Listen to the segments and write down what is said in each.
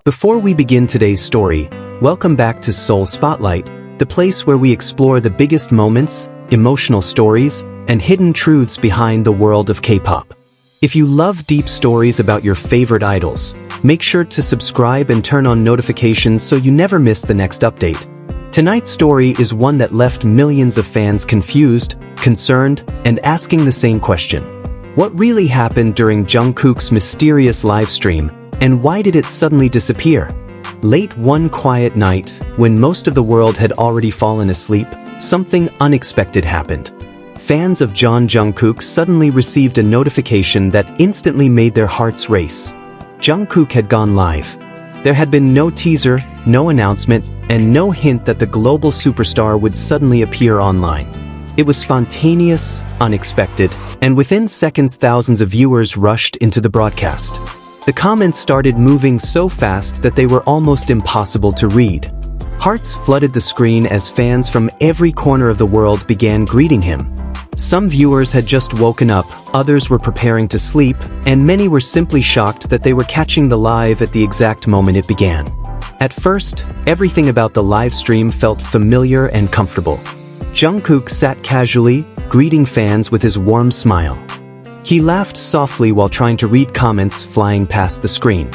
Before we begin today's story, welcome back to Seoul Spotlight, the place where we explore the biggest moments, emotional stories, and hidden truths behind the world of K-pop. If you love deep stories about your favorite idols, make sure to subscribe and turn on notifications so you never miss the next update. Tonight's story is one that left millions of fans confused, concerned, and asking the same question. What really happened during Jungkook's mysterious livestream, and why did it suddenly disappear? Late one quiet night, when most of the world had already fallen asleep, something unexpected happened. Fans of Jungkook suddenly received a notification that instantly made their hearts race. Jungkook had gone live. There had been no teaser, no announcement, and no hint that the global superstar would suddenly appear online. It was spontaneous, unexpected, and within seconds thousands of viewers rushed into the broadcast. The comments started moving so fast that they were almost impossible to read. Hearts flooded the screen as fans from every corner of the world began greeting him. Some viewers had just woken up, others were preparing to sleep, and many were simply shocked that they were catching the live at the exact moment it began. At first, everything about the live stream felt familiar and comfortable. Jungkook sat casually, greeting fans with his warm smile. He laughed softly while trying to read comments flying past the screen.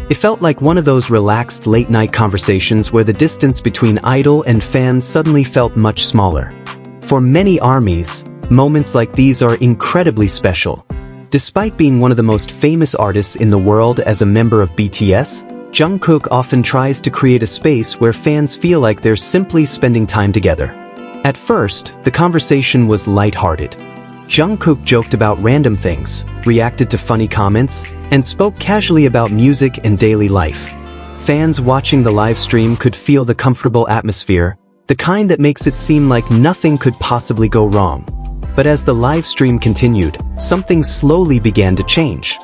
It felt like one of those relaxed late-night conversations where the distance between idol and fans suddenly felt much smaller. For many armies, moments like these are incredibly special. Despite being one of the most famous artists in the world as a member of BTS, Jungkook often tries to create a space where fans feel like they're simply spending time together. At first, the conversation was lighthearted. Jungkook joked about random things, reacted to funny comments, and spoke casually about music and daily life. Fans watching the live stream could feel the comfortable atmosphere, the kind that makes it seem like nothing could possibly go wrong. But as the live stream continued, something slowly began to change.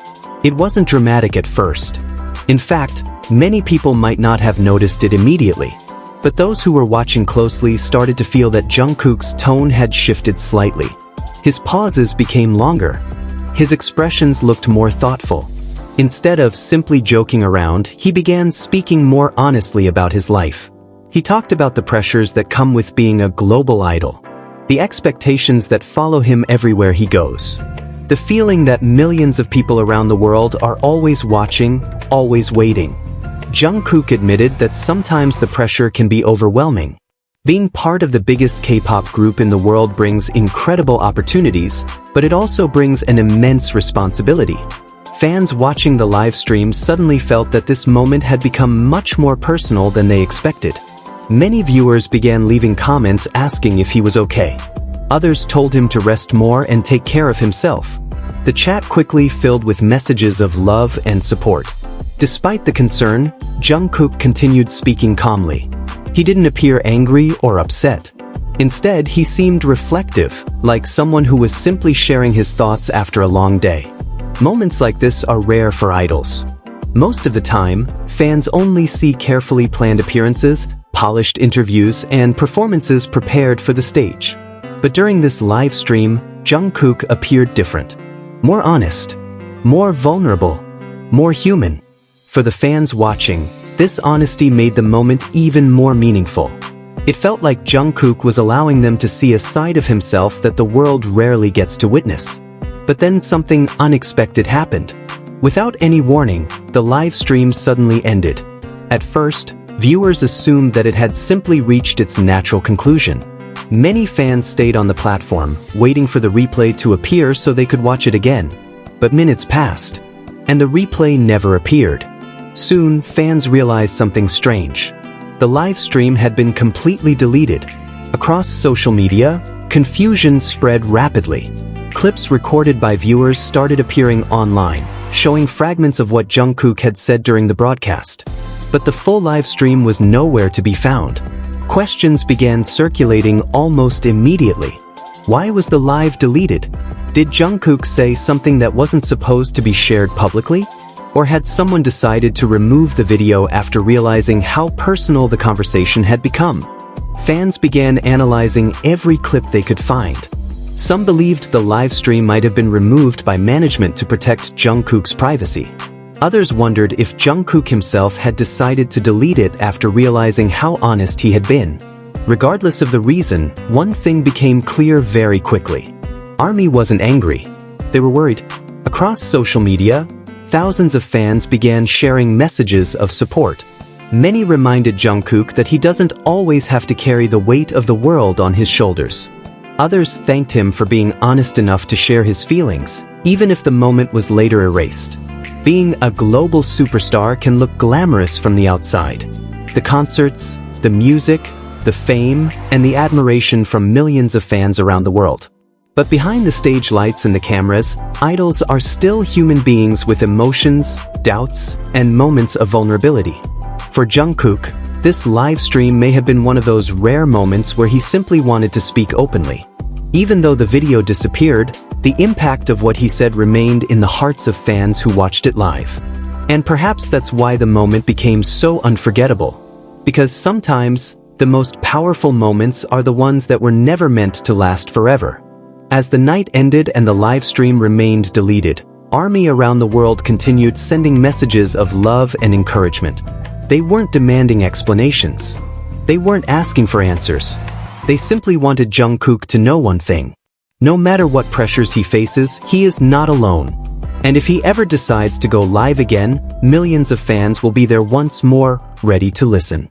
It wasn't dramatic at first. In fact, many people might not have noticed it immediately. But those who were watching closely started to feel that Jungkook's tone had shifted slightly. His pauses became longer. His expressions looked more thoughtful. Instead of simply joking around, he began speaking more honestly about his life. He talked about the pressures that come with being a global idol, the expectations that follow him everywhere he goes, the feeling that millions of people around the world are always watching, always waiting. Jungkook admitted that sometimes the pressure can be overwhelming. Being part of the biggest K-pop group in the world brings incredible opportunities, but it also brings an immense responsibility. Fans watching the live stream suddenly felt that this moment had become much more personal than they expected. Many viewers began leaving comments asking if he was okay. Others told him to rest more and take care of himself. The chat quickly filled with messages of love and support. Despite the concern, Jungkook continued speaking calmly. He didn't appear angry or upset. Instead, he seemed reflective, like someone who was simply sharing his thoughts after a long day. Moments like this are rare for idols. Most of the time, fans only see carefully planned appearances, polished interviews, and performances prepared for the stage. But during this live stream, Jungkook appeared different. More honest, more vulnerable, more human. For the fans watching, this honesty made the moment even more meaningful. It felt like Jungkook was allowing them to see a side of himself that the world rarely gets to witness. But then something unexpected happened. Without any warning, the live stream suddenly ended. At first, viewers assumed that it had simply reached its natural conclusion. Many fans stayed on the platform, waiting for the replay to appear so they could watch it again. But minutes passed, and the replay never appeared. Soon, fans realized something strange. The live stream had been completely deleted. Across social media, confusion spread rapidly. Clips recorded by viewers started appearing online, showing fragments of what Jungkook had said during the broadcast. But the full live stream was nowhere to be found. Questions began circulating almost immediately. Why was the live deleted? Did Jungkook say something that wasn't supposed to be shared publicly? Or had someone decided to remove the video after realizing how personal the conversation had become? Fans began analyzing every clip they could find. Some believed the live stream might have been removed by management to protect Jungkook's privacy. Others wondered if Jungkook himself had decided to delete it after realizing how honest he had been. Regardless of the reason, one thing became clear very quickly. ARMY wasn't angry. They were worried. Across social media, thousands of fans began sharing messages of support. Many reminded Jungkook that he doesn't always have to carry the weight of the world on his shoulders. Others thanked him for being honest enough to share his feelings, even if the moment was later erased. Being a global superstar can look glamorous from the outside. The concerts, the music, the fame, and the admiration from millions of fans around the world. But behind the stage lights and the cameras, idols are still human beings with emotions, doubts, and moments of vulnerability. For Jungkook, this live stream may have been one of those rare moments where he simply wanted to speak openly. Even though the video disappeared, the impact of what he said remained in the hearts of fans who watched it live. And perhaps that's why the moment became so unforgettable. Because sometimes, the most powerful moments are the ones that were never meant to last forever. As the night ended and the live stream remained deleted, ARMY around the world continued sending messages of love and encouragement. They weren't demanding explanations. They weren't asking for answers. They simply wanted Jungkook to know one thing. No matter what pressures he faces, he is not alone. And if he ever decides to go live again, millions of fans will be there once more, ready to listen.